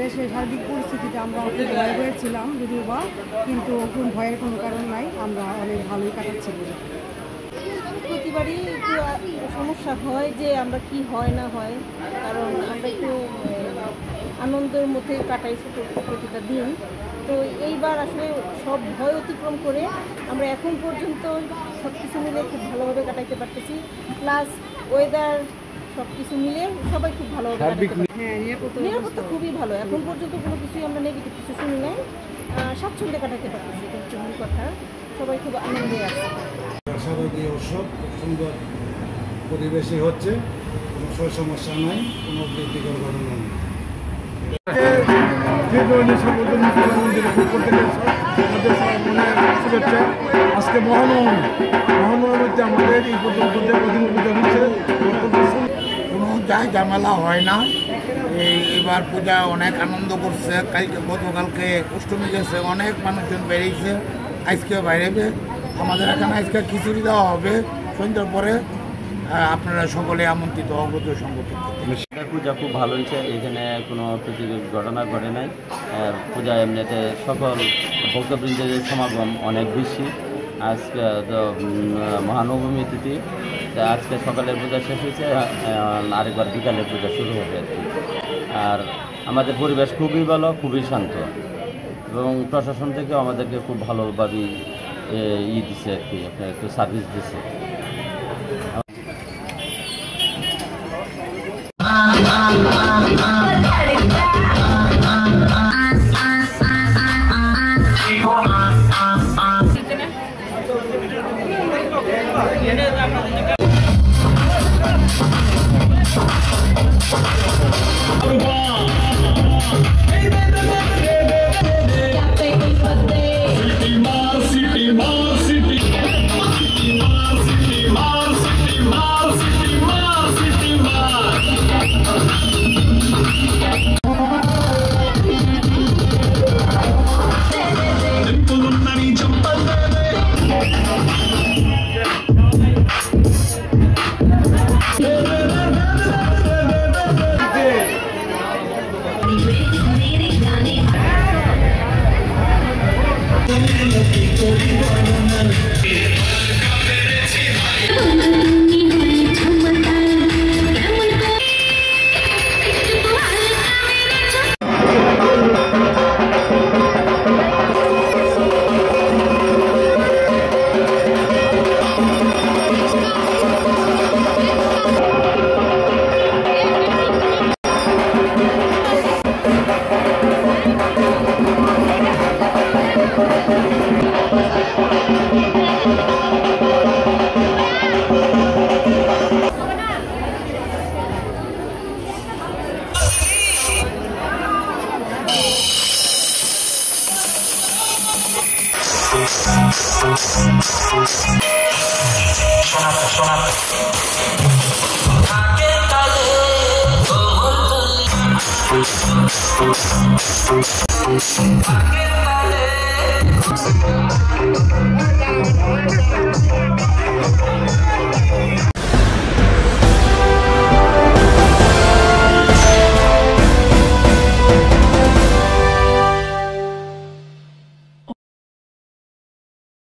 দেশের সার্বিক পরিস্থিতিতে আমরা খুব ভয় হয়েছিলাম যদিও বা, কিন্তু কোন ভয়ের কোনো কারণ নাই, আমরা অনেক ভালোই কাটাচ্ছি। প্রতিবারই একটু সমস্যা হয় যে আমরা কি হয় না হয়, কারণ আমরা একটু আনন্দের মধ্যে কাটাইছি প্রতিটা দিন। তো এইবার আসলে সব ভয় অতিক্রম করে আমরা এখন পর্যন্ত সব কিছু মিলে খুব ভালোভাবে কাটাইতে পারতেছি, প্লাস ওয়েদার সব কিছু মিলে সবাই খুব ভালোভাবে নিরাপত্তা খুবই ভালো। এখন পর্যন্ত কোনো কিছুই আমরা নেগেটিভ কিছু শুনি নাই, স্বাচ্ছন্দ্যে কাটাতে পারতেছি। এটা হচ্ছে মূল কথা, সবাই খুব আনন্দে আছে। শারদীয় উৎসব খুব সুন্দর পরিবেশে হচ্ছে, কোনো সমস্যা নাই, কোনো প্রীতিকর ঘটনা নেই। আজকে মহানবমীতে আমাদের এই পর্যন্ত পূজা হচ্ছে, কোনো ঝামেলা হয় না। এবার পূজা অনেক আনন্দ করছে। গতকালকে অষ্টমী গেছে, অনেক মানুষজন বেরিয়েছে, আজকেও বাইরেবে। আমাদের এখানে আজকে খিচুড়ি দেওয়া হবে সন্ধ্যার পরে। আপনারা সকলে আমন্ত্রিত, অগ্রত সংগঠিত। পূজা খুব ভালো হয়েছে, এখানে কোনো প্রতিকূল ঘটনা ঘটে নাই। পূজা এমনিতে সকল ভক্তবৃন্দের সমাগম অনেক বেশি। আজকে তো মহানবমী তিথি, আজকে সকালের পূজা শেষ হয়েছে, আরেকবার বিকালের পূজা শুরু হবে আর কি। আর আমাদের পরিবেশ খুবই ভালো, খুবই শান্ত, এবং প্রশাসন থেকে আমাদেরকে খুব ভালোভাবে দিচ্ছে আর কি, আপনার একটু সার্ভিস দিচ্ছে। Sonata.